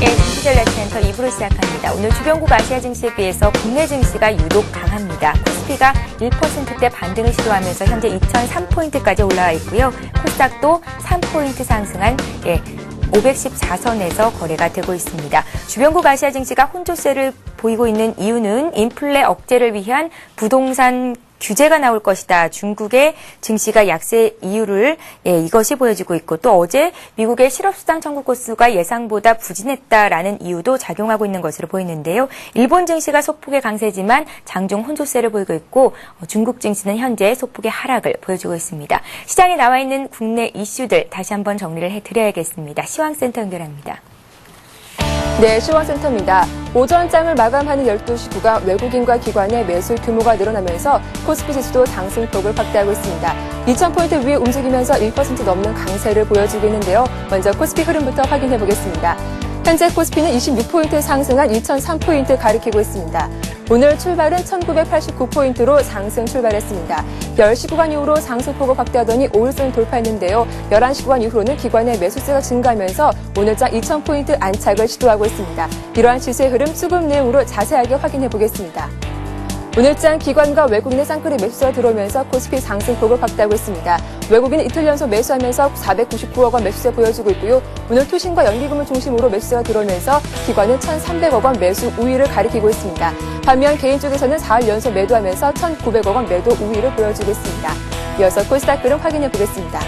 투자전략센터 2부로 시작합니다. 오늘 주변국 아시아 증시에 비해서 국내 증시가 유독 강합니다. 코스피가 1%대 반등을 시도하면서 현재 2003포인트까지 올라와 있고요. 코스닥도 3포인트 상승한 514선에서 거래가 되고 있습니다. 주변국 아시아 증시가 혼조세를 보이고 있는 이유는 인플레 억제를 위한 부동산 규제가 나올 것이다. 중국의 증시가 약세 이유를 이것이 보여지고 있고 또 어제 미국의 실업수당 청구 건수가 예상보다 부진했다라는 이유도 작용하고 있는 것으로 보이는데요. 일본 증시가 소폭의 강세지만 장중 혼조세를 보이고 있고 중국 증시는 현재 소폭의 하락을 보여주고 있습니다. 시장에 나와 있는 국내 이슈들 다시 한번 정리를 해드려야겠습니다. 시황센터 연결합니다. 네, 시황센터입니다. 오전장을 마감하는 12시 구간 외국인과 기관의 매수 규모가 늘어나면서 코스피 지수도 상승폭을 확대하고 있습니다. 2000포인트 위에 움직이면서 1% 넘는 강세를 보여주고 있는데요. 먼저 코스피 흐름부터 확인해 보겠습니다. 현재 코스피는 26포인트 상승한 2003포인트 가리키고 있습니다. 오늘 출발은 1989포인트로 상승 출발했습니다. 10시 구간 이후로 상승폭을 확대하더니 5일선을 돌파했는데요. 11시 구간 이후로는 기관의 매수세가 증가하면서 오늘장 2000포인트 안착을 시도하고 있습니다. 이러한 시세의 흐름 수급 내용으로 자세하게 확인해 보겠습니다. 오늘장 기관과 외국인의 쌍끌이 매수세가 들어오면서 코스피 상승폭을 확대하고 있습니다. 외국인은 이틀 연속 매수하면서 499억 원 매수세 보여주고 있고요. 오늘 투신과 연기금을 중심으로 매수세가 들어오면서 기관은 1,300억 원 매수 우위를 가리키고 있습니다. 반면 개인 쪽에서는 4일 연속 매도하면서 1,900억 원 매도 우위를 보여주고 있습니다. 이어서 코스닥 흐름 확인해 보겠습니다.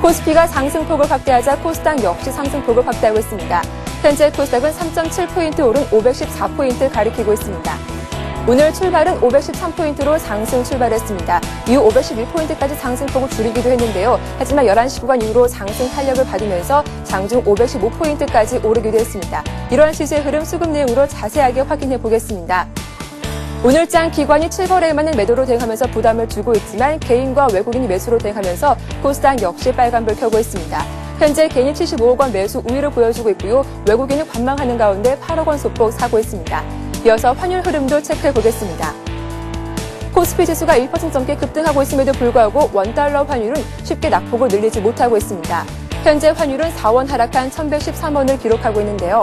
코스피가 상승폭을 확대하자 코스닥 역시 상승폭을 확대하고 있습니다. 현재 코스닥은 3.7포인트 오른 514포인트 가리키고 있습니다. 오늘 출발은 513포인트로 상승 출발했습니다. 이후 511포인트까지 상승폭을 줄이기도 했는데요. 하지만 11시 구간 이후로 상승 탄력을 받으면서 장중 515포인트까지 오르기도 했습니다. 이러한 시세 흐름 수급 내용으로 자세하게 확인해 보겠습니다. 오늘장 기관이 7거래에 맞는 매도로 대응하면서 부담을 주고 있지만 개인과 외국인이 매수로 대응하면서 코스닥 역시 빨간불 켜고 있습니다. 현재 개인이 75억 원 매수 우위를 보여주고 있고요. 외국인은 관망하는 가운데 8억 원 소폭 사고 있습니다. 이어서 환율 흐름도 체크해 보겠습니다. 코스피 지수가 1% 넘게 급등하고 있음에도 불구하고 원달러 환율은 쉽게 낙폭을 늘리지 못하고 있습니다. 현재 환율은 4원 하락한 1113원을 기록하고 있는데요.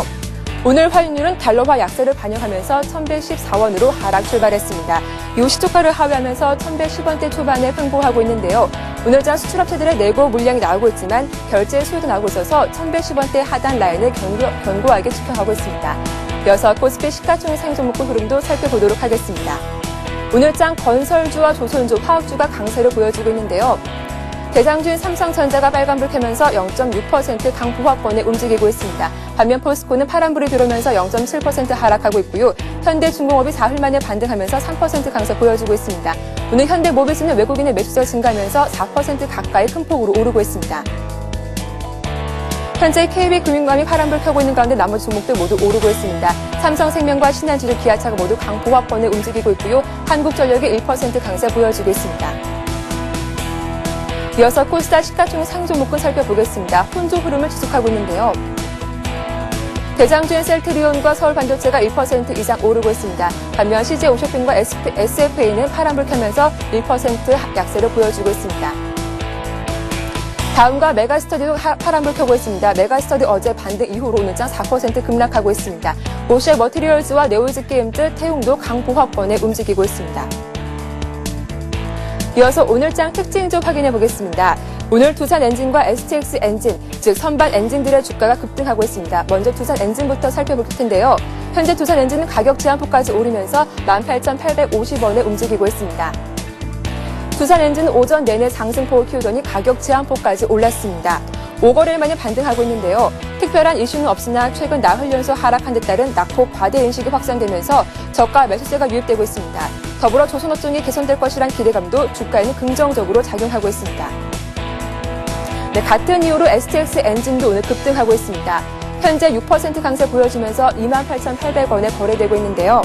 오늘 환율은 달러화 약세를 반영하면서 1114원으로 하락 출발했습니다. 이 시초가를 하회하면서 1110원대 초반에 횡보하고 있는데요. 오늘장 수출업체들의 내고 물량이 나오고 있지만 결제 수요도 나오고 있어서 1110원대 하단 라인을 견고하게 지켜가고 있습니다. 이어서 코스피 시가총액 상종목구 흐름도 살펴보도록 하겠습니다. 오늘장 건설주와 조선주, 화학주가 강세를 보여주고 있는데요. 대장주인 삼성전자가 빨간불 켜면서 0.6% 강보합권에 움직이고 있습니다. 반면 포스코는 파란불이 들어오면서 0.7% 하락하고 있고요. 현대중공업이 4일 만에 반등하면서 3% 강세 보여주고 있습니다. 오늘 현대모비스는 외국인의 매수세가 증가하면서 4% 가까이 큰 폭으로 오르고 있습니다. 현재 KB금융감이 파란불 켜고 있는 가운데 나머지 종목들 모두 오르고 있습니다. 삼성생명과 신한지주, 기아차가 모두 강보합권에 움직이고 있고요. 한국전력이 1% 강세 보여주고 있습니다. 이어서 코스닥 시가총액 상종목군 살펴보겠습니다. 혼조 흐름을 지속하고 있는데요. 대장주인 셀트리온과 서울반도체가 1% 이상 오르고 있습니다. 반면 CJ오쇼핑과 SFA는 파란불 켜면서 1% 약세를 보여주고 있습니다. 다음과 메가스터디도 파란불 켜고 있습니다. 메가스터디 어제 반등 이후로 오늘장 4% 급락하고 있습니다. 오시액 머티리얼즈와 네오이즈게임즈, 태웅도 강보합권에 움직이고 있습니다. 이어서 오늘장 특징 좀 확인해 보겠습니다. 오늘 두산엔진과 STX 엔진, 즉 선반 엔진들의 주가가 급등하고 있습니다. 먼저 두산엔진부터 살펴볼 텐데요. 현재 두산엔진은 가격 제한폭까지 오르면서 18,850원에 움직이고 있습니다. 두산엔진은 오전 내내 상승폭을 키우더니 가격 제한폭까지 올랐습니다. 5거래일 만에 반등하고 있는데요. 특별한 이슈는 없으나 최근 나흘 연속 하락한 데 따른 낙폭 과대 인식이 확산되면서 저가 매수세가 유입되고 있습니다. 더불어 조선업종이 개선될 것이란 기대감도 주가에는 긍정적으로 작용하고 있습니다. 네, 같은 이유로 STX 엔진도 오늘 급등하고 있습니다. 현재 6% 강세 보여주면서 28,800원에 거래되고 있는데요.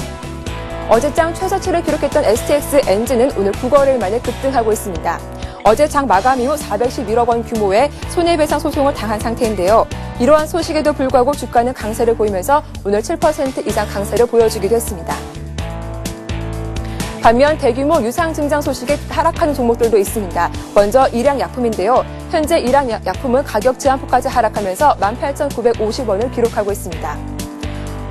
어제장 최저치를 기록했던 STX 엔진은 오늘 9거래일 만에 급등하고 있습니다. 어제 장 마감 이후 411억 원 규모의 손해배상 소송을 당한 상태인데요. 이러한 소식에도 불구하고 주가는 강세를 보이면서 오늘 7% 이상 강세를 보여주기도 했습니다. 반면 대규모 유상 증장 소식에 하락하는 종목들도 있습니다. 먼저 일양약품인데요. 현재 일양약품은 가격 제한폭까지 하락하면서 18,950원을 기록하고 있습니다.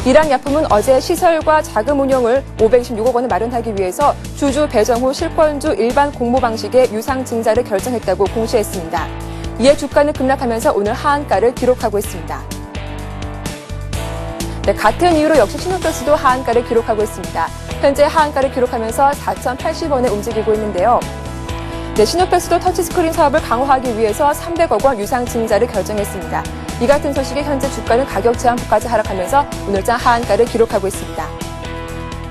일양약품은 어제 시설과 자금 운영을 526억 원을 마련하기 위해서 주주 배정 후 실권주 일반 공모 방식의 유상 증자를 결정했다고 공시했습니다. 이에 주가는 급락하면서 오늘 하한가를 기록하고 있습니다. 네, 같은 이유로 역시 신용패스도 하한가를 기록하고 있습니다. 현재 하한가를 기록하면서 4,080원에 움직이고 있는데요. 네, 신용패스도 터치스크린 사업을 강화하기 위해서 300억 원 유상 증자를 결정했습니다. 이 같은 소식에 현재 주가는 가격 제한폭까지 하락하면서 오늘장 하한가를 기록하고 있습니다.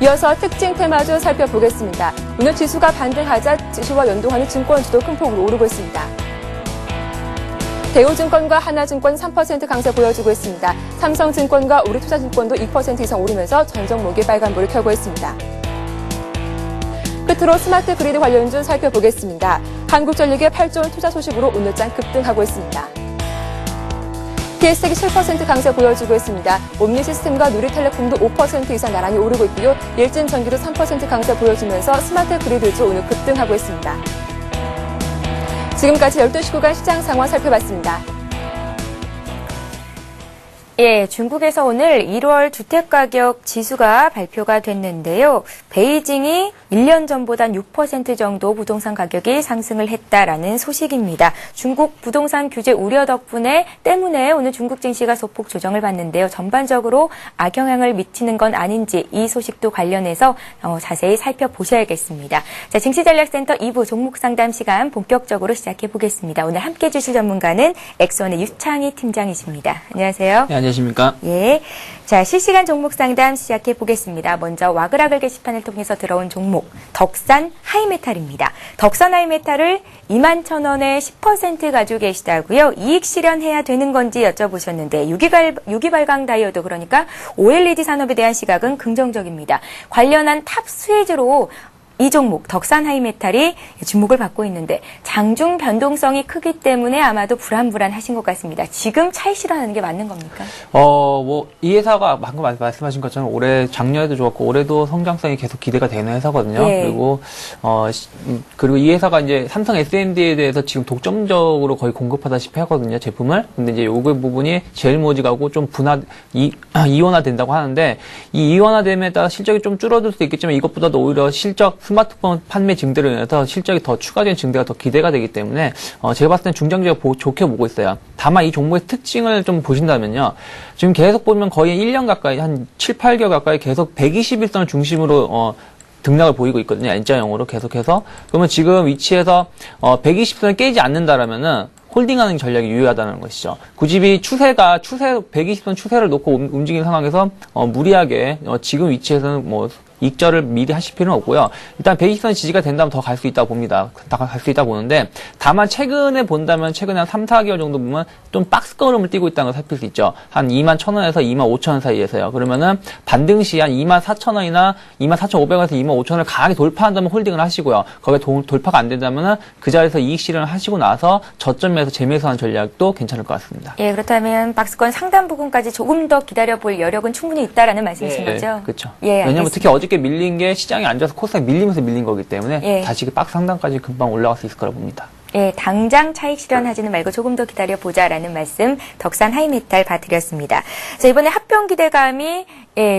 이어서 특징 테마주 살펴보겠습니다. 오늘 지수가 반등하자 지수와 연동하는 증권주도 큰 폭으로 오르고 있습니다. 대우증권과 하나증권 3% 강세 보여주고 있습니다. 삼성증권과 우리투자증권도 2% 이상 오르면서 전 종목이 빨간불을 켜고 있습니다. 끝으로 스마트 그리드 관련주 살펴보겠습니다. 한국전력의 8조 원 투자 소식으로 오늘장 급등하고 있습니다. TS텍이 7% 강세 보여주고 있습니다. 옴니시스템과 누리텔레콤도 5% 이상 나란히 오르고 있고요. 일진전기도 3% 강세 보여주면서 스마트 그리드주 오늘 급등하고 있습니다. 지금까지 12시 구간 시장 상황 살펴봤습니다. 예, 중국에서 오늘 1월 주택가격 지수가 발표가 됐는데요. 베이징이 1년 전보단 6% 정도 부동산 가격이 상승을 했다라는 소식입니다. 중국 부동산 규제 우려 때문에 오늘 중국 증시가 소폭 조정을 받는데요. 전반적으로 악영향을 미치는 건 아닌지 이 소식도 관련해서 자세히 살펴보셔야겠습니다. 자, 증시전략센터 2부 종목 상담 시간 본격적으로 시작해 보겠습니다. 오늘 함께해 주실 전문가는 엑소원의 유창희 팀장이십니다. 안녕하세요. 네, 안녕하십니까? 예. 자, 실시간 종목 상담 시작해 보겠습니다. 먼저 와그라글 게시판을 통해서 들어온 종목, 덕산 하이메탈입니다. 덕산 하이메탈을 21,000원에 10% 가지고 계시다고요. 이익 실현해야 되는 건지 여쭤보셨는데 유기발광 다이오드 그러니까 OLED 산업에 대한 시각은 긍정적입니다. 관련한 탑 수혜주로 이 종목 덕산 하이메탈이 주목을 받고 있는데 장중 변동성이 크기 때문에 아마도 불안하신 것 같습니다. 지금 차익 실현하는 게 맞는 겁니까? 이 회사가 방금 말씀하신 것처럼 작년에도 좋았고 올해도 성장성이 계속 기대가 되는 회사거든요. 예. 그리고 이 회사가 이제 삼성 S&D에 대해서 지금 독점적으로 거의 공급하다시피 하거든요, 제품을. 근데 이제 요거 부분이 제일 모직하고 좀 이원화된다고 하는데 이 이원화됨에 따라 실적이 좀 줄어들 수도 있겠지만 이것보다도 오히려 스마트폰 판매 증대로 인해서 실적이 더 추가적인 증대가 더 기대가 되기 때문에 제가 봤을 땐 중장기가 좋게 보고 있어요. 다만 이 종목의 특징을 좀 보신다면요. 지금 계속 보면 거의 1년 가까이 한 7, 8개월 가까이 계속 121선을 중심으로 등락을 보이고 있거든요. N자형으로 계속해서. 그러면 지금 위치에서 120선을 깨지 않는다라면은 홀딩하는 전략이 유효하다는 것이죠. 굳이 120선 추세를 놓고 움직이는 상황에서 무리하게 지금 위치에서는 익절을 미리 하실 필요는 없고요. 일단 120선 지지가 된다면 더 갈 수 있다고 봅니다. 갈 수 있다 보는데 다만 최근에 본다면 최근에 한 3, 4개월 정도 보면 좀 박스 걸음을 띄고 있다는 걸 살필 수 있죠. 한 21,000원에서 25,000원 사이에서요. 그러면은 반등 시 한 24,000원이나 24,500원에서 25,000원을 강하게 돌파한다면 홀딩을 하시고요. 거기에 돌파가 안 된다면은 그 자리에서 이익 실현을 하시고 나서 저점에서 재매수하는 전략도 괜찮을 것 같습니다. 예, 그렇다면 박스권 상단 부분까지 조금 더 기다려볼 여력은 충분히 있다라는 말씀이신 거죠? 그렇죠. 예, 왜냐하면 특히 어저께 밀린 게 시장이 앉아서 코스닥이 밀리면서 밀린 거기 때문에 예. 다시 박스 상단까지 금방 올라갈 수 있을 거라 봅니다. 예, 당장 차익 실현하지는 말고 조금 더 기다려보자라는 말씀 덕산 하이메탈 봐드렸습니다. 자, 이번에 합병 기대감이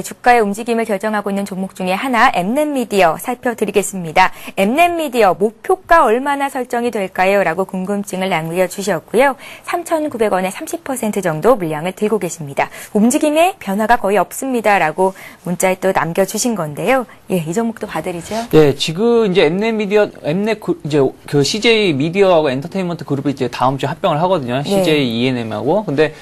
주가의 움직임을 결정하고 있는 종목 중에 하나 엠넷미디어 살펴드리겠습니다. 엠넷미디어 목표가 얼마나 설정이 될까요? 라고 궁금증을 남겨주셨고요. 3,900원에 30% 정도 물량을 들고 계십니다. 움직임에 변화가 거의 없습니다. 라고 문자에 또 남겨주신 건데요. 예, 이 종목도 봐드리죠. 예, 지금 이제 그 CJ 미디어하고 엔터테인먼트 그룹이 이제 다음 주에 합병을 하거든요. CJ E&M하고. 근데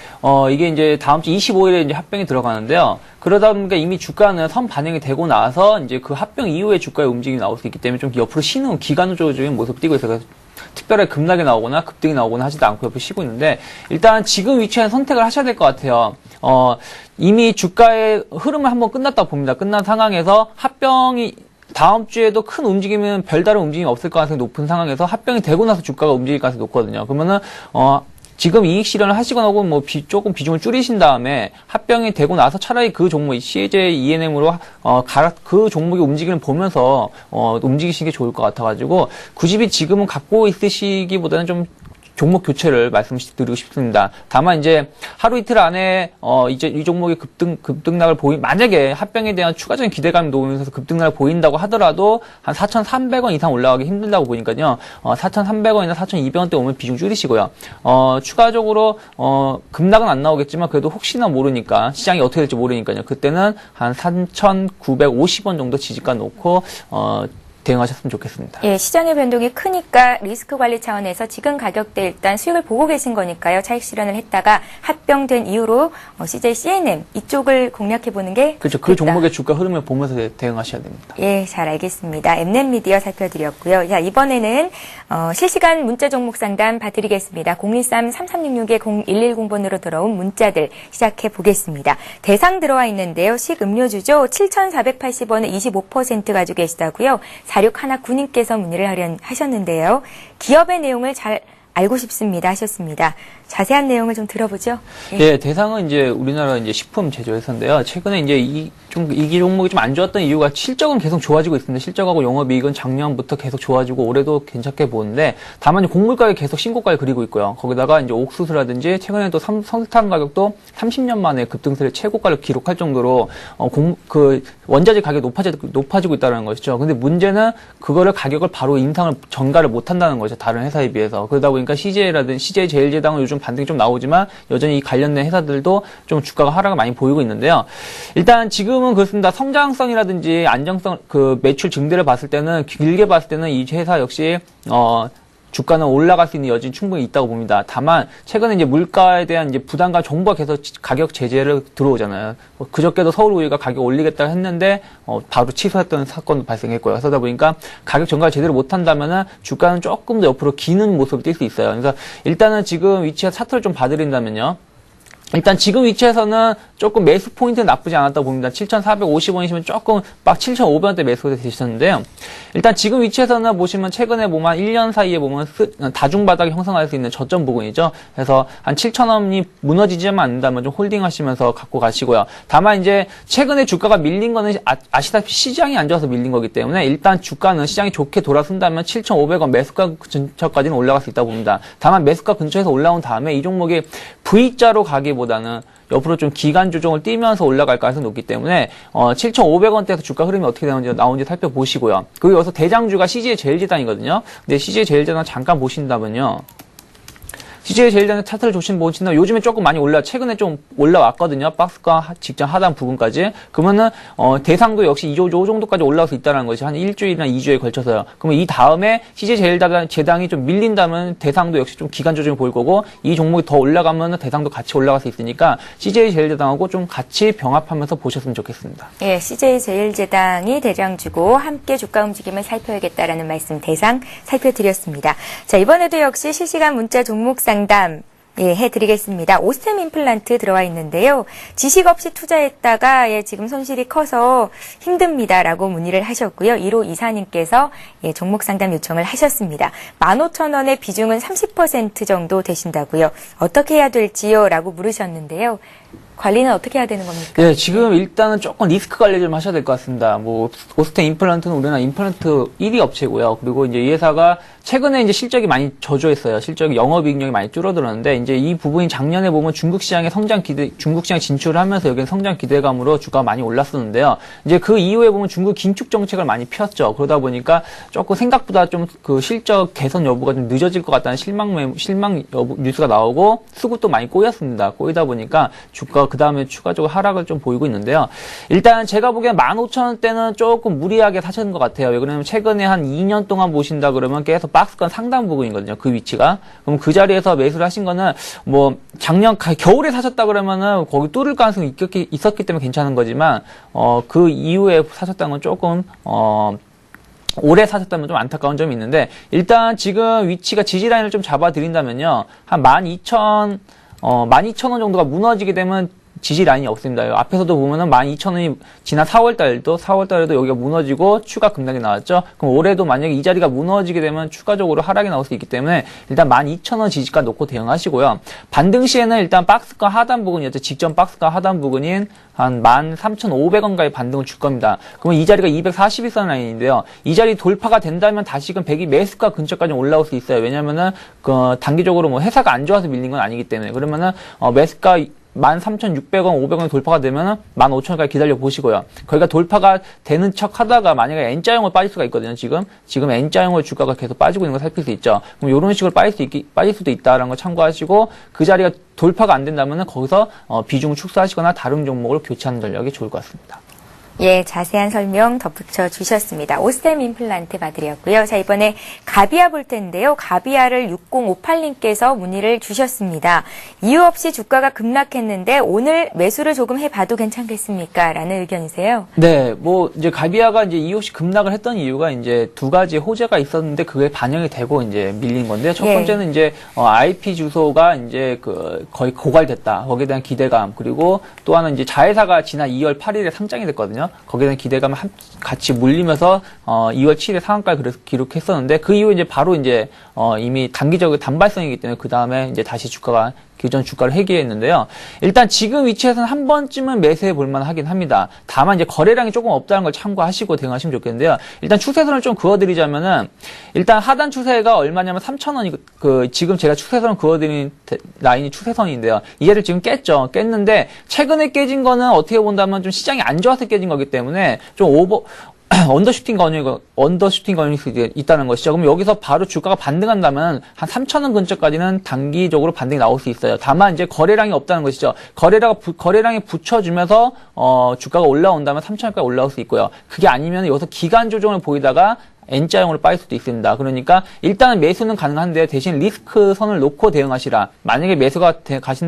이게 이제 다음 주 25일에 이제 합병이 들어가는데요. 그러다 보니까 이미 주가는 선 반영이 되고 나서 이제 그 합병 이후에 주가의 움직임이 나올 수 있기 때문에 좀 옆으로 쉬는 기관적인 모습을 띄고 있어요. 특별하게 급락이 나오거나 급등이 나오거나 하지도 않고 옆에 쉬고 있는데 일단 지금 위치에는 선택을 하셔야 될 것 같아요. 이미 주가의 흐름을 한번 끝났다 봅니다. 끝난 상황에서 합병이 다음 주에도 큰 별다른 움직임이 없을 가능성이 높은 상황에서 합병이 되고 나서 주가가 움직일 가능성이 높거든요. 그러면은 지금 이익 실현을 하시거나 혹은 뭐 조금 비중을 줄이신 다음에 합병이 되고 나서 차라리 그 종목 CJ ENM으로 그 종목의 움직임을 보면서 움직이시는 게 좋을 것 같아가지고 굳이 지금은 갖고 있으시기보다는 좀 종목 교체를 말씀드리고 싶습니다. 다만 이제 하루 이틀 안에 이제 이 종목의 급등락을 만약에 합병에 대한 추가적인 기대감이 놓으면서 급등락을 보인다고 하더라도 한 4,300원 이상 올라가기 힘들다고 보니까요. 4,300원이나 4,200원대 오면 비중 줄이시고요. 추가적으로 급락은 안 나오겠지만 그래도 혹시나 모르니까 시장이 어떻게 될지 모르니까요. 그때는 한 3,950원 정도 지지가 놓고 대응하셨으면 좋겠습니다. 예, 시장의 변동이 크니까 리스크 관리 차원에서 지금 가격대 일단 수익을 보고 계신 거니까요. 차익 실현을 했다가 합병된 이후로 CJ CNM 이쪽을 공략해 보는 게 그렇죠. 그 종목의 주가 흐름을 보면서 대응하셔야 됩니다. 예, 잘 알겠습니다. 엠넷 미디어 살펴드렸고요. 자, 이번에는 실시간 문자 종목 상담 봐드리겠습니다. 013-3366-0110번으로 들어온 문자들 시작해 보겠습니다. 대상 들어와 있는데요. 식음료주죠. 7,480원에 25% 가지고 계시다고요. 4619님께서 문의를 하셨는데요. 기업의 내용을 잘 알고 싶습니다 하셨습니다. 자세한 내용을 좀 들어보죠. 예. 네, 대상은 이제 우리나라 이제 식품 제조회사인데요. 최근에 이제 이 종목이 좀 안 좋았던 이유가 실적은 계속 좋아지고 있습니다. 실적하고 영업이익은 작년부터 계속 좋아지고 올해도 괜찮게 보는데 다만 공물가가 계속 신고가를 그리고 있고요. 거기다가 이제 옥수수라든지 최근에 또 석탄 가격도 30년 만에 급등세를 최고가를 기록할 정도로 원자재 가격이 높아지고 있다는 것이죠. 근데 문제는 그거를 가격을 바로 전가를 못 한다는 거죠. 다른 회사에 비해서. 그러다 보니까 CJ 제일제당은 요즘 반등이 좀 나오지만 여전히 이 관련된 회사들도 좀 주가가 하락을 많이 보이고 있는데요. 일단 지금은 그렇습니다. 성장성이라든지 안정성, 매출 증대를 봤을 때는 길게 봤을 때는 이 회사 역시 주가는 올라갈 수 있는 여지는 충분히 있다고 봅니다. 다만 최근에 이제 물가에 대한 이제 부담감 정부가 계속 가격 제재를 들어오잖아요. 그저께도 서울우유가 가격 올리겠다 했는데 바로 취소했던 사건도 발생했고요. 그러다 보니까 가격 전가를 제대로 못한다면은 주가는 조금 더 옆으로 기는 모습을 띌 수 있어요. 그래서 일단은 지금 위치에서 차트를 좀 봐드린다면요. 일단 지금 위치에서는 조금 매수 포인트는 나쁘지 않았다고 봅니다. 7,450원이시면 조금 막 7,500원대 매수가 되셨는데요. 일단 지금 위치에서는 보시면 최근에 보면 1년 사이에 보면 다중바닥이 형성할 수 있는 저점 부근이죠. 그래서 한 7,000원이 무너지지만 않는다면 좀 홀딩하시면서 갖고 가시고요. 다만 이제 최근에 주가가 밀린 거는 아시다시피 시장이 안 좋아서 밀린 거기 때문에 일단 주가는 시장이 좋게 돌아선다면 7,500원 매수가 근처까지는 올라갈 수 있다고 봅니다. 다만 매수가 근처에서 올라온 다음에 이 종목이 V자로 가기보다는 옆으로 좀 기간 조정을 띄면서 올라갈 가능성이 높기 때문에 7,500원대에서 주가 흐름이 어떻게 나오는지 살펴보시고요. 그리고 여기서 대장주가 CJ 제일제당이거든요. 근데 CJ 제일제당 잠깐 보신다면요. CJ 제일제당 차트를 보신다면 요즘에 조금 많이 최근에 좀 올라왔거든요. 박스가 직전 하단 부분까지. 그러면은 대상도 역시 이 정도까지 올라올 수 있다는 것이 한 일주일이나 2주에 걸쳐서요. 그러면 이 다음에 CJ 제일제당이 좀 밀린다면 대상도 역시 좀 기간 조정이 보일 거고 이 종목이 더 올라가면은 대상도 같이 올라갈 수 있으니까 CJ 제일제당하고 좀 같이 병합하면서 보셨으면 좋겠습니다. 예, CJ 제일제당이 대장주고 함께 주가 움직임을 살펴야겠다라는 말씀 대상 살펴드렸습니다. 자, 이번에도 역시 실시간 문자 종목 상담 해드리겠습니다. 오스템 임플란트 들어와 있는데요. 지식 없이 투자했다가 지금 손실이 커서 힘듭니다라고 문의를 하셨고요. 1호 이사님께서 종목 상담 요청을 하셨습니다. 15,000원의 비중은 30% 정도 되신다고요. 어떻게 해야 될지요? 라고 물으셨는데요. 관리는 어떻게 해야 되는 겁니까? 네, 지금 일단은 조금 리스크 관리 좀 하셔야 될 것 같습니다. 오스템 임플란트는 우리나라 임플란트 1위 업체고요. 그리고 이제 이 회사가 최근에 이제 실적이 많이 저조했어요. 실적이 영업이익률이 많이 줄어들었는데 이제 이 부분이 작년에 보면 중국 시장 진출을 하면서 여기는 성장 기대감으로 주가가 많이 올랐었는데요. 이제 그 이후에 보면 중국 긴축 정책을 많이 폈죠. 그러다 보니까 조금 생각보다 좀 실적 개선 여부가 좀 늦어질 것 같다는 실망 여부 뉴스가 나오고 수급도 많이 꼬였습니다. 꼬이다 보니까 주가 그 다음에 추가적으로 하락을 좀 보이고 있는데요. 일단 제가 보기엔 15,000원대는 조금 무리하게 사셨는 것 같아요. 왜 그러냐면 최근에 한 2년 동안 보신다 그러면 계속 박스권 상단 부분이거든요. 그 위치가. 그럼 그 자리에서 매수를 하신 거는 작년 겨울에 사셨다 그러면은 거기 뚫을 가능성이 있었기 때문에 괜찮은 거지만 그 이후에 사셨다는 건 조금 오래 사셨다면 좀 안타까운 점이 있는데 일단 지금 위치가 지지라인을 좀 잡아드린다면요. 한 12,000원 정도가 무너지게 되면 지지 라인이 없습니다. 앞에서도 보면은 12,000원이 지난 4월달에도 여기가 무너지고 추가 급락이 나왔죠. 그럼 올해도 만약에 이 자리가 무너지게 되면 추가적으로 하락이 나올 수 있기 때문에 일단 12,000원 지지가 놓고 대응하시고요. 반등 시에는 일단 박스가 하단 부근이었죠. 직전 박스가 하단 부근인 한 13,500원가의 반등을 줄 겁니다. 그러면 이 자리가 241선 라인인데요. 이 자리 돌파가 된다면 다시금 100이 매수가 근처까지 올라올 수 있어요. 왜냐면은 단기적으로 뭐 회사가 안 좋아서 밀린 건 아니기 때문에. 그러면은 매수가 13,600원, 500원이 돌파가 되면은 15,000원까지 기다려 보시고요. 거기가 돌파가 되는 척 하다가 만약에 N자형으로 빠질 수가 있거든요, 지금 N자형으로 주가가 계속 빠지고 있는 걸 살필 수 있죠. 그럼 이런 식으로 빠질 수도 있다라는 걸 참고하시고, 그 자리가 돌파가 안 된다면은 거기서 비중을 축소하시거나 다른 종목을 교체하는 전략이 좋을 것 같습니다. 예, 자세한 설명 덧붙여 주셨습니다. 오스템 임플란트 봐드렸고요. 자, 이번에 가비아 볼 텐데요. 가비아를 6058님께서 문의를 주셨습니다. 이유 없이 주가가 급락했는데 오늘 매수를 조금 해봐도 괜찮겠습니까? 라는 의견이세요. 네, 뭐 이제 가비아가 이제 이유 없이 급락을 했던 이유가 이제 두 가지 호재가 있었는데 그게 반영이 되고 이제 밀린 건데요. 첫 번째는 이제 IP 주소가 이제 거의 고갈됐다. 거기에 대한 기대감, 그리고 또 하나는 이제 자회사가 지난 2월 8일에 상장이 됐거든요. 거기에 대한 기대감을 같이 물리면서 2월 7일 상한가를 기록했었는데, 그 이후 이제 바로 이제 이미 단기적인 단발성이기 때문에 그 다음에 이제 다시 주가가 기존 주가를 회귀했는데요. 일단 지금 위치에서는 한 번쯤은 매수해 볼만 하긴 합니다. 다만 이제 거래량이 조금 없다는 걸 참고하시고 대응하시면 좋겠는데요. 일단 추세선을 좀 그어드리자면은, 일단 하단 추세가 얼마냐면 3,000원이 지금 제가 추세선을 그어드린 라인이 추세선인데요. 이 자리를 지금 깼는데 최근에 깨진 거는 어떻게 본다면 좀 시장이 안 좋아서 깨진 거기 때문에 좀 언더슈팅 거는 있다는 것이죠. 그럼 여기서 바로 주가가 반등한다면 한 3,000원 근처까지는 단기적으로 반등이 나올 수 있어요. 다만 이제 거래량이 없다는 것이죠. 거래량이 붙여주면서 주가가 올라온다면 3,000원까지 올라올 수 있고요. 그게 아니면 여기서 기간 조정을 보이다가 N자형으로 빠질 수도 있습니다. 그러니까 일단은 매수는 가능한데 대신 리스크 선을 놓고 대응하시라. 만약에 매수가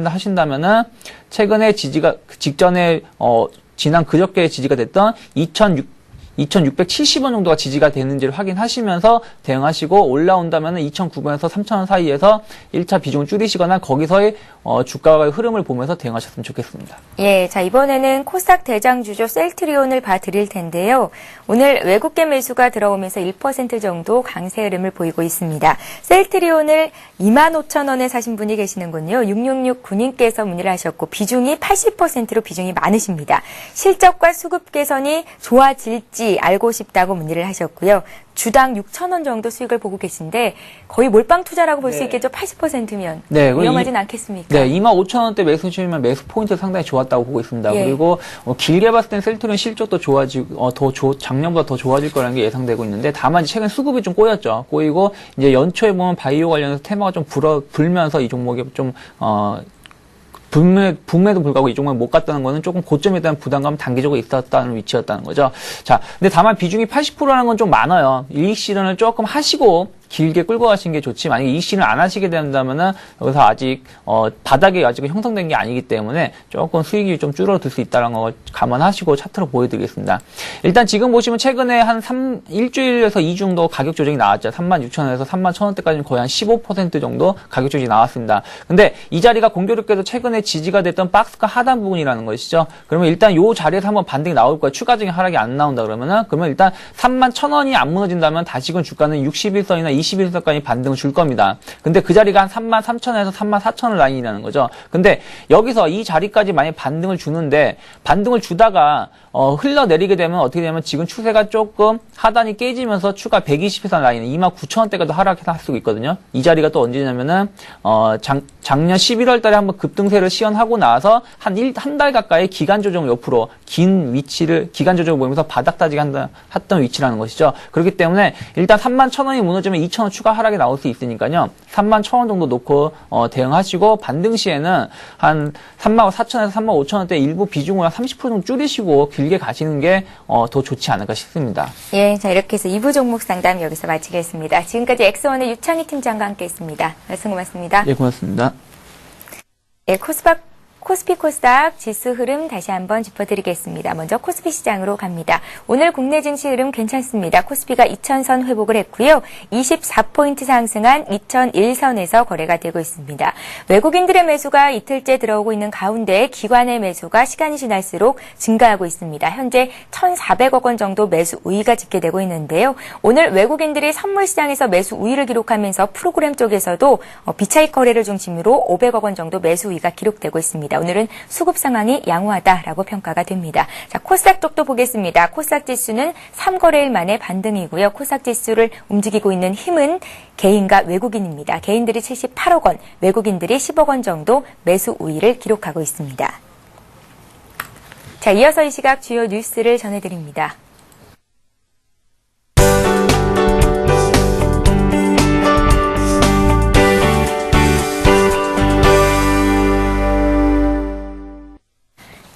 하신다면은 최근에 직전에 지난 그저께 지지가 됐던 2,670원 정도가 지지가 되는지를 확인하시면서 대응하시고, 올라온다면 2,900원에서 3,000원 사이에서 1차 비중을 줄이시거나 거기서의 주가의 흐름을 보면서 대응하셨으면 좋겠습니다. 예, 자, 이번에는 코스닥 대장주죠. 셀트리온을 봐드릴 텐데요. 오늘 외국계 매수가 들어오면서 1% 정도 강세 흐름을 보이고 있습니다. 셀트리온을 25,000원에 사신 분이 계시는군요. 6669님께서 문의를 하셨고, 비중이 80%로 비중이 많으십니다. 실적과 수급 개선이 좋아질지 알고 싶다고 문의를 하셨고요. 주당 6,000원 정도 수익을 보고 계신데 거의 몰빵 투자라고 볼 수 있겠죠. 80%면 위험하진 않겠습니까? 네, 25,000원대 매수 주시면 매수 포인트 상당히 좋았다고 보고 있습니다. 그리고 길게 봤을 땐 셀트리온 실적도 좋아지고 작년보다 더 좋아질 거라는 게 예상되고 있는데, 다만 최근 수급이 좀 꼬이고 이제 연초에 보면 바이오 관련해서 테마가 좀 불면서 이 종목이 좀 붐에도 불구하고 이 종목에 못 갔다는 거는 조금 고점에 대한 부담감은 단기적으로 있었다는 위치였다는 거죠. 자, 근데 다만 비중이 80%라는 건 좀 많아요. 이익 실현을 조금 하시고 길게 끌고 가시는 게 좋지, 만약에 이익 실현 안 하시게 된다면은 여기서 아직 바닥이 아직 형성된 게 아니기 때문에 조금 수익이 좀 줄어들 수 있다는 걸 감안하시고 차트로 보여드리겠습니다. 일단 지금 보시면 최근에 한 일주일에서 2주 정도 가격 조정이 나왔죠. 36,000원에서 31,000원대까지는 거의 한 15% 정도 가격 조정이 나왔습니다. 근데 이 자리가 공교롭게도 최근에 지지가 됐던 박스가 하단 부분이라는 것이죠. 그러면 일단 이 자리에서 한번 반등이 나올 거예요. 추가적인 하락이 안 나온다 그러면 일단 31,000원이 안 무너진다면 다시금 주가는 61선이나 21선까지 반등을 줄 겁니다. 근데 그 자리가 한 33,000원에서 34,000원 라인이라는 거죠. 근데 여기서 이 자리까지 만약 반등을 주는데, 반등을 주다가 흘러내리게 되면 어떻게 되냐면 지금 추세가 조금 하단이 깨지면서 추가 120선 라인 29,000원대가도 하락할 수가 있거든요. 이 자리가 또 언제냐면은 작년 11월 달에 한번 급등세를 시연하고 나서 한 달 가까이 기간 조정을 옆으로 기간 조정을 보면서 바닥 따지기 했던 위치라는 것이죠. 그렇기 때문에 일단 31,000원이 무너지면 2,000원 추가 하락이 나올 수 있으니까요. 31,000원 정도 놓고 대응하시고, 반등 시에는 한 34,000원에서 35,000원대 일부 비중을 한 30% 정도 줄이시고 길게 가시는 게 더 좋지 않을까 싶습니다. 예, 자, 이렇게 해서 2부 종목 상담 여기서 마치겠습니다. 지금까지 엑스원의 유창희 팀장과 함께했습니다. 말씀 고맙습니다. 예, 고맙습니다. 예, 코스피 코스닥 지수 흐름 다시 한번 짚어드리겠습니다. 먼저 코스피 시장으로 갑니다. 오늘 국내 증시 흐름 괜찮습니다. 코스피가 2000선 회복을 했고요. 24포인트 상승한 2001선에서 거래가 되고 있습니다. 외국인들의 매수가 이틀째 들어오고 있는 가운데 기관의 매수가 시간이 지날수록 증가하고 있습니다. 현재 1,400억 원 정도 매수 우위가 집계되고 있는데요. 오늘 외국인들이 선물 시장에서 매수 우위를 기록하면서 프로그램 쪽에서도 비차익 거래를 중심으로 500억 원 정도 매수 우위가 기록되고 있습니다. 오늘은 수급 상황이 양호하다라고 평가가 됩니다. 자, 코스닥 쪽도 보겠습니다. 코스닥 지수는 3거래일 만에 반등이고요. 코스닥 지수를 움직이고 있는 힘은 개인과 외국인입니다. 개인들이 78억 원, 외국인들이 10억 원 정도 매수 우위를 기록하고 있습니다. 자, 이어서 이 시각 주요 뉴스를 전해드립니다.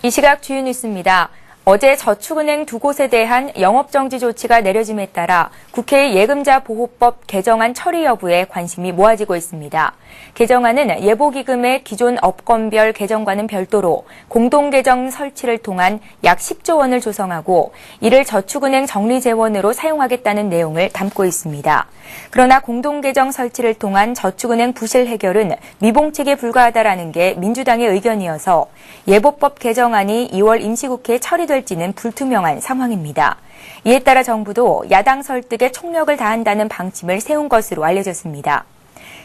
이 시각 주요 뉴스입니다. 어제 저축은행 두 곳에 대한 영업정지 조치가 내려짐에 따라 국회의 예금자 보호법 개정안 처리 여부에 관심이 모아지고 있습니다. 개정안은 예보기금의 기존 업건별 개정과는 별도로 공동계정 설치를 통한 약 10조 원을 조성하고 이를 저축은행 정리재원으로 사용하겠다는 내용을 담고 있습니다. 그러나 공동계정 설치를 통한 저축은행 부실 해결은 미봉책에 불과하다라는 게 민주당의 의견이어서 예보법 개정안이 2월 임시국회에 처리될지는 불투명한 상황입니다. 이에 따라 정부도 야당 설득에 총력을 다한다는 방침을 세운 것으로 알려졌습니다.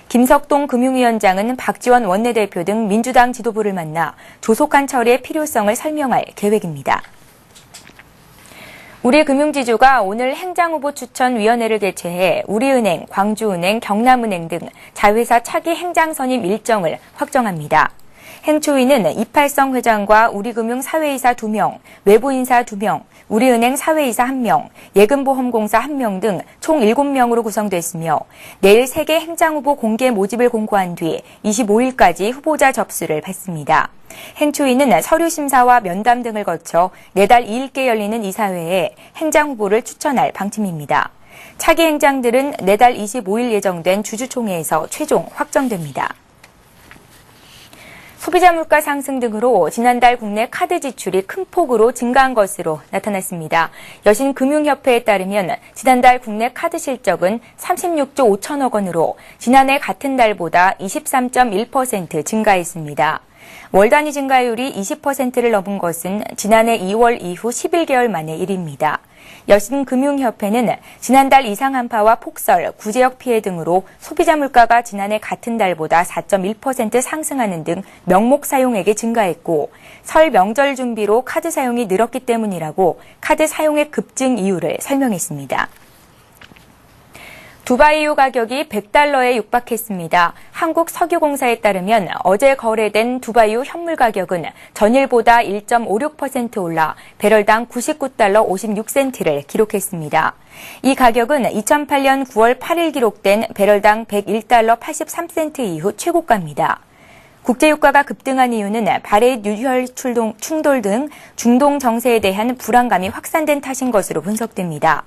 김석동 금융위원장은 박지원 원내대표 등 민주당 지도부를 만나 조속한 처리의 필요성을 설명할 계획입니다. 우리금융지주가 오늘 행장후보 추천위원회를 개최해 우리은행, 광주은행, 경남은행 등 자회사 차기 행장선임 일정을 확정합니다. 행초위는 이팔성 회장과 우리금융 사회이사 2명, 외부인사 2명, 우리은행 사회이사 1명, 예금보험공사 1명 등 총 7명으로 구성됐으며 내일 세계 행장후보 공개 모집을 공고한 뒤 25일까지 후보자 접수를 받습니다. 행초위는 서류 심사와 면담 등을 거쳐 내달 2일께 열리는 이사회에 행장후보를 추천할 방침입니다. 차기 행장들은 내달 25일 예정된 주주총회에서 최종 확정됩니다. 소비자 물가 상승 등으로 지난달 국내 카드 지출이 큰 폭으로 증가한 것으로 나타났습니다. 여신금융협회에 따르면 지난달 국내 카드 실적은 36조 5천억 원으로 지난해 같은 달보다 23.1% 증가했습니다. 월 단위 증가율이 20%를 넘은 것은 지난해 2월 이후 11개월 만의 일입니다. 여신금융협회는 지난달 이상 한파와 폭설, 구제역 피해 등으로 소비자 물가가 지난해 같은 달보다 4.1% 상승하는 등 명목 사용액이 증가했고 설 명절 준비로 카드 사용이 늘었기 때문이라고 카드 사용액 급증 이유를 설명했습니다. 두바이유 가격이 $100에 육박했습니다. 한국석유공사에 따르면 어제 거래된 두바이유 현물 가격은 전일보다 1.56% 올라 배럴당 $99 56센트를 기록했습니다. 이 가격은 2008년 9월 8일 기록된 배럴당 $101 83센트 이후 최고가입니다. 국제유가가 급등한 이유는 발해 유혈 충돌 등 중동 정세에 대한 불안감이 확산된 탓인 것으로 분석됩니다.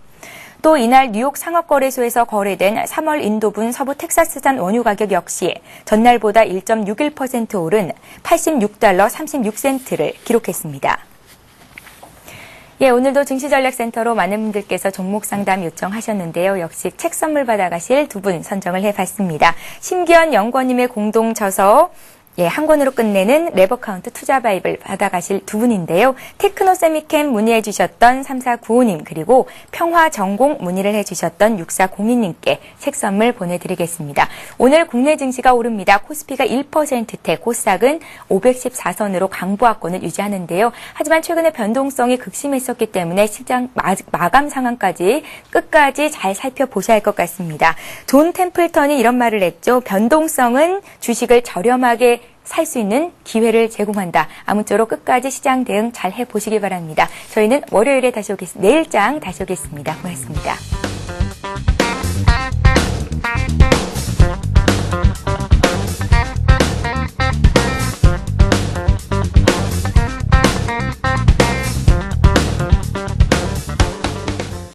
또 이날 뉴욕 상업거래소에서 거래된 3월 인도분 서부 텍사스산 원유 가격 역시 전날보다 1.61% 오른 $86 36센트를 기록했습니다. 예, 오늘도 증시전략센터로 많은 분들께서 종목 상담 요청하셨는데요. 역시 책 선물 받아가실 두 분 선정을 해봤습니다. 심기현 연구원님의 공동 저서 한 권으로 끝내는 레버카운트 투자 바이블 받아가실 두 분인데요. 테크노 세미캠 문의해 주셨던 3495님 그리고 평화전공 문의를 해주셨던 6402님께 책 선물 보내드리겠습니다. 오늘 국내 증시가 오릅니다. 코스피가 1%대, 코스닥은 514선으로 강보합권을 유지하는데요. 하지만 최근에 변동성이 극심했었기 때문에 시장 마감 상황까지 끝까지 잘 살펴보셔야 할 것 같습니다. 존 템플턴이 이런 말을 했죠. 변동성은 주식을 저렴하게 살 수 있는 기회를 제공한다. 아무쪼록 끝까지 시장 대응 잘 해보시기 바랍니다. 저희는 월요일에 다시 오겠습니다. 내일장 다시 오겠습니다. 고맙습니다.